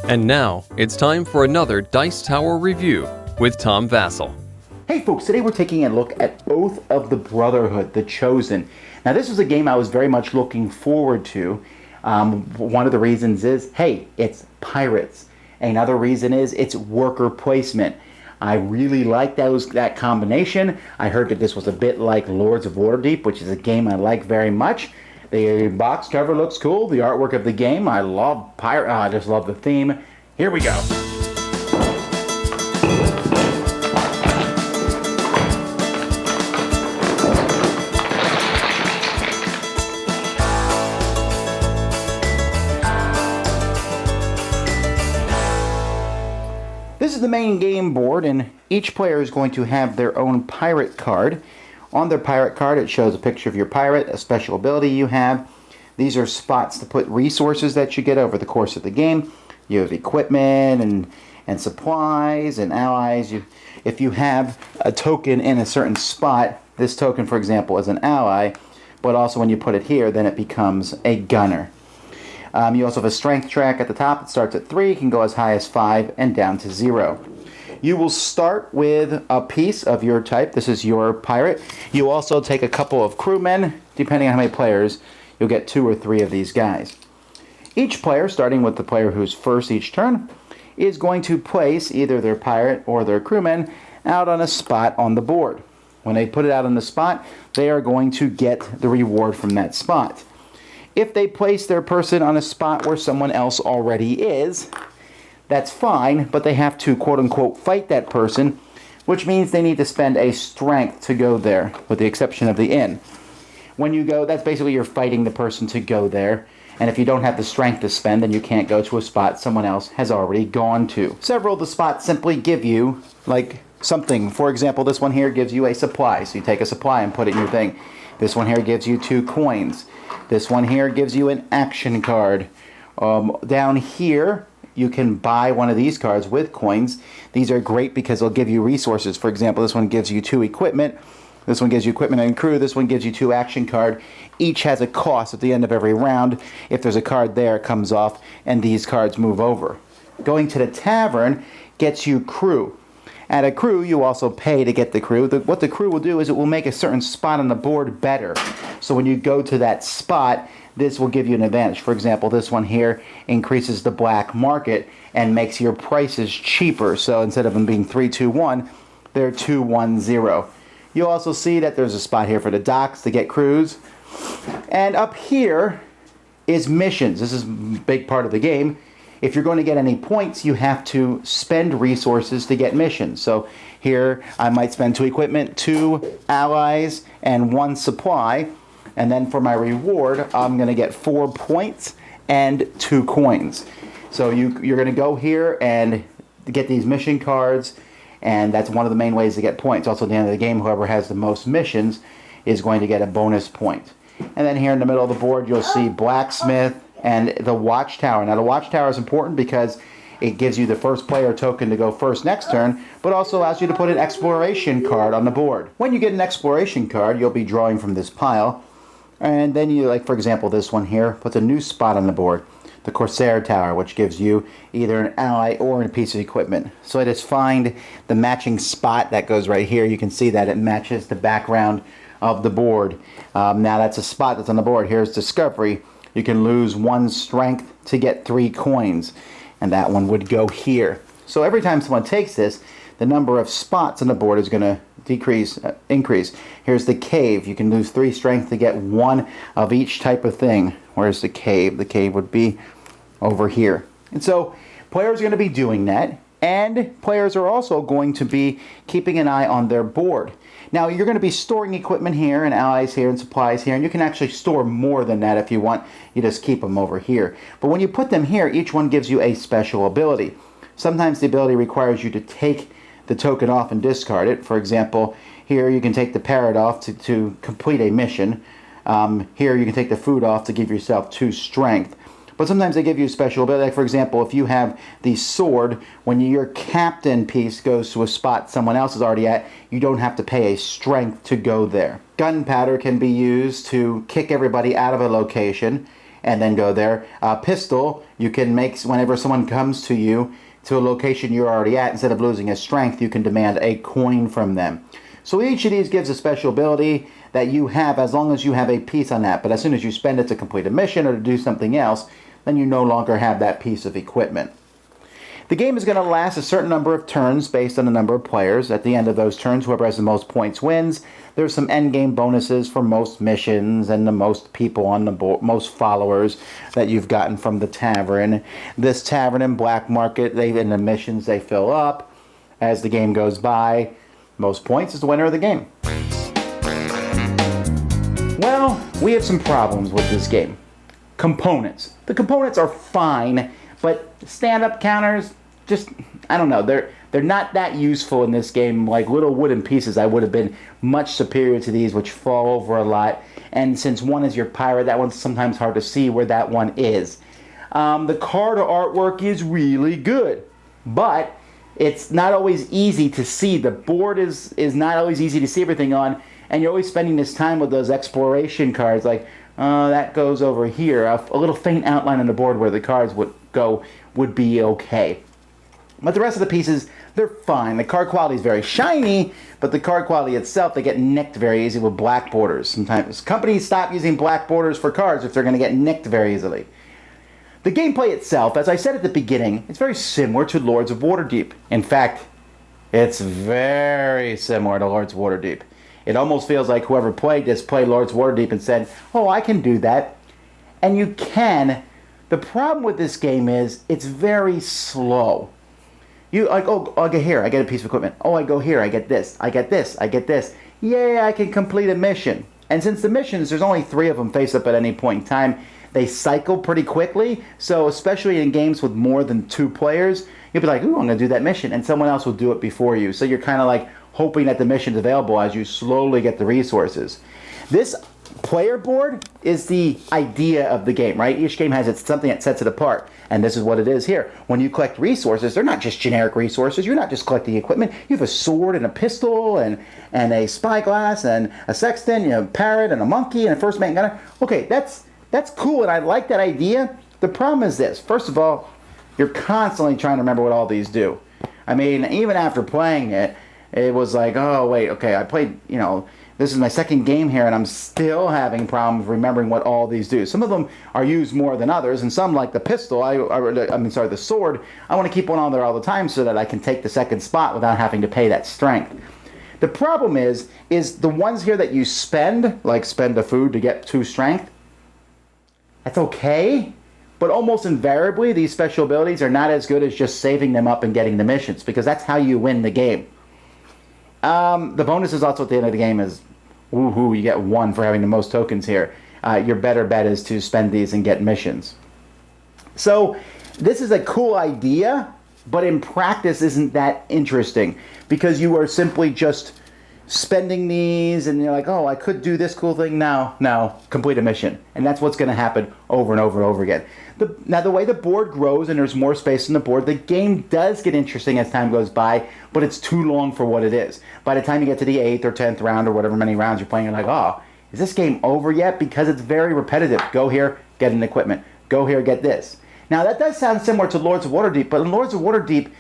And now, it's time for another Dice Tower review with Tom Vasel. Hey folks, today we're taking a look at Oath of the Brotherhood, The Chosen. Now this was a game I was very much looking forward to. One of the reasons is, hey, it's pirates. Another reason is it's worker placement. I really like that combination. I heard that this was a bit like Lords of Waterdeep, which is a game I like very much. The box cover looks cool. The artwork of the game, I love pirate. I just love the theme. Here we go. This is the main game board, and each player is going to have their own pirate card. On their pirate card, it shows a picture of your pirate, a special ability you have. These are spots to put resources that you get over the course of the game. You have equipment and supplies and allies. If you have a token in a certain spot, this token, for example, is an ally, but also when you put it here, then it becomes a gunner. You also have a strength track at the top. It starts at 3, can go as high as 5, and down to 0. You will start with a piece of your type. This is your pirate. You also take a couple of crewmen. Depending on how many players, you'll get 2 or 3 of these guys. Each player, starting with the player who's first each turn, is going to place either their pirate or their crewmen out on a spot on the board. When they put it out on the spot, they are going to get the reward from that spot. If they place their person on a spot where someone else already is, that's fine, but they have to quote-unquote fight that person, which means they need to spend a strength to go there, with the exception of the inn. When you go, that's basically you're fighting the person to go there, and if you don't have the strength to spend, then you can't go to a spot someone else has already gone to. Several of the spots simply give you, like, something. For example, this one here gives you a supply, so you take a supply and put it in your thing. This one here gives you 2 coins. This one here gives you an action card. Down here, you can buy one of these cards with coins. These are great because they'll give you resources. For example, this one gives you 2 equipment. This one gives you equipment and crew. This one gives you 2 action card. Each has a cost at the end of every round. If there's a card there, it comes off, and these cards move over. Going to the tavern gets you crew. At a crew, you also pay to get the crew. What the crew will do is it will make a certain spot on the board better. So when you go to that spot, this will give you an advantage. For example, this one here increases the black market and makes your prices cheaper. So instead of them being 3-2-1, they're 2-1-0. You'll also see that there's a spot here for the docks to get crews. And up here is missions. This is a big part of the game. If you're going to get any points, you have to spend resources to get missions. So here I might spend 2 equipment, 2 allies, and 1 supply. And then for my reward, I'm going to get 4 points and 2 coins. So you're going to go here and get these mission cards, and that's one of the main ways to get points. Also at the end of the game, whoever has the most missions is going to get a bonus point. And then here in the middle of the board, you'll see blacksmith and the watchtower. Now the watchtower is important because it gives you the first player token to go first next turn, but also allows you to put an exploration card on the board. When you get an exploration card, you'll be drawing from this pile, and then you, like for example this one here, puts a new spot on the board, the Corsair Tower, which gives you either an ally or a piece of equipment. So I just find the matching spot that goes right here. You can see that it matches the background of the board. Now that's a spot that's on the board. Here's Discovery. You can lose 1 strength to get 3 coins, and that one would go here. So every time someone takes this, the number of spots on the board is going to increase. Here's the cave. You can lose 3 strength to get 1 of each type of thing. Where's the cave? The cave would be over here. And so players are going to be doing that, and players are also going to be keeping an eye on their board. Now you're going to be storing equipment here and allies here and supplies here, and you can actually store more than that if you want. You just keep them over here. But when you put them here, each one gives you a special ability. Sometimes the ability requires you to take the token off and discard it. For example, here you can take the parrot off to complete a mission. Here you can take the food off to give yourself 2 strength. But sometimes they give you a special ability. Like for example, if you have the sword, when your captain piece goes to a spot someone else is already at, you don't have to pay a strength to go there. Gunpowder can be used to kick everybody out of a location. and then go there. Pistol, you can make whenever someone comes to you to a location you're already at, instead of losing a strength, you can demand a coin from them. So each of these gives a special ability that you have as long as you have a piece on that. But as soon as you spend it to complete a mission or to do something else, then you no longer have that piece of equipment. The game is going to last a certain number of turns based on the number of players. At the end of those turns, whoever has the most points wins. There's some end game bonuses for most missions and the most people on the board, most followers that you've gotten from the tavern. This tavern and black market, in the missions they fill up as the game goes by. Most points is the winner of the game. Well, we have some problems with this game. Components. The components are fine, but stand-up counters, just, I don't know, they're not that useful in this game. Like little wooden pieces, I would have been much superior to these, which fall over a lot. And since one is your pirate, that one's sometimes hard to see where that one is. The card artwork is really good, but it's not always easy to see. The board is not always easy to see everything on, and you're always spending this time with those exploration cards, like, that goes over here. A little faint outline on the board where the cards would go would be okay. But the rest of the pieces, they're fine. The card quality is very shiny, but the card quality itself, they get nicked very easy with black borders. Sometimes companies stop using black borders for cards if they're going to get nicked very easily. The gameplay itself, as I said at the beginning, it's very similar to Lords of Waterdeep. In fact, it's very similar to Lords of Waterdeep. It almost feels like whoever played this played Lords of Waterdeep and said, oh, I can do that. And you can. The problem with this game is it's very slow. You like, oh, I go here, I get a piece of equipment. Oh, I go here, I get this, I get this, I get this. Yay, I can complete a mission. And since the missions, there's only 3 of them face up at any point in time, they cycle pretty quickly. So especially in games with more than 2 players, you'll be like, ooh, I'm going to do that mission. And someone else will do it before you. So you're kind of like hoping that the mission's available as you slowly get the resources. This player board is the idea of the game, right? Each game has something that sets it apart, and this is what it is here. When you collect resources, they're not just generic resources. You're not just collecting equipment. You have a sword and a pistol and a spyglass and a sextant, a parrot and a monkey and a first mate gunner. Okay, that's cool, and I like that idea. The problem is this. First of all, you're constantly trying to remember what all these do. I mean, even after playing it, it was like, oh, wait, okay, I played, this is my second game here, and I'm still having problems remembering what all these do. Some of them are used more than others, and some, like the pistol, the sword, I want to keep one on there all the time so that I can take the second spot without having to pay that strength. The problem is the ones here that you spend, like spend a food to get 2 strength, that's okay, but almost invariably, these special abilities are not as good as just saving them up and getting the missions, because that's how you win the game. The bonus is also at the end of the game is, woohoo, you get 1 for having the most tokens here. Your better bet is to spend these and get missions. So this is a cool idea, but in practice isn't that interesting, because you are simply just spending these and you're like, oh, I could do this cool thing now, complete a mission. And that's what's going to happen over and over and over again. Now, the way the board grows and there's more space on the board, the game does get interesting as time goes by, but it's too long for what it is. By the time you get to the 8th or 10th round or whatever many rounds you're playing, you're like, oh, is this game over yet? Because it's very repetitive. Go here, get an equipment. Go here, get this. Now, that does sound similar to Lords of Waterdeep, but in Lords of Waterdeep,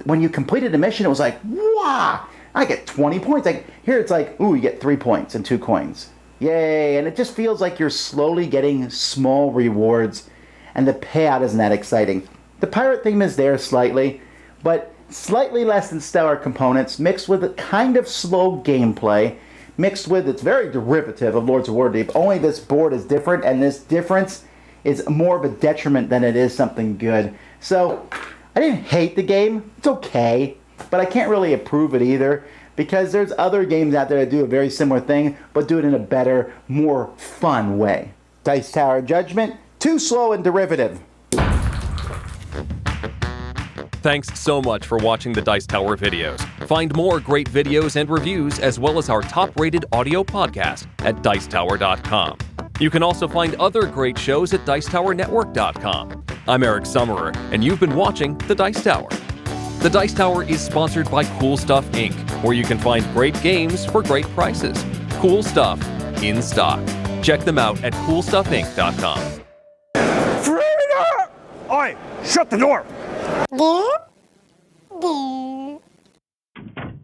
when you completed a mission, it was like, wow, I get 20 points. Like here it's like, ooh, you get 3 points and 2 coins. Yay, and it just feels like you're slowly getting small rewards, and the payout isn't that exciting. The pirate theme is there slightly, but slightly less than stellar components, mixed with a kind of slow gameplay, mixed with, it's very derivative of Lords of Waterdeep, only this board is different, and this difference is more of a detriment than it is something good. So, I didn't hate the game, it's okay, but I can't really approve it either, because there's other games out there that do a very similar thing, but do it in a better, more fun way. Dice Tower Judgment, too slow and derivative. Thanks so much for watching the Dice Tower videos. Find more great videos and reviews, as well as our top-rated audio podcast at Dicetower.com. You can also find other great shows at Dicetowernetwork.com. I'm Eric Summerer, and you've been watching The Dice Tower. The Dice Tower is sponsored by Cool Stuff Inc., where you can find great games for great prices. Cool stuff in stock. Check them out at CoolStuffInc.com. Shut the door! There. There.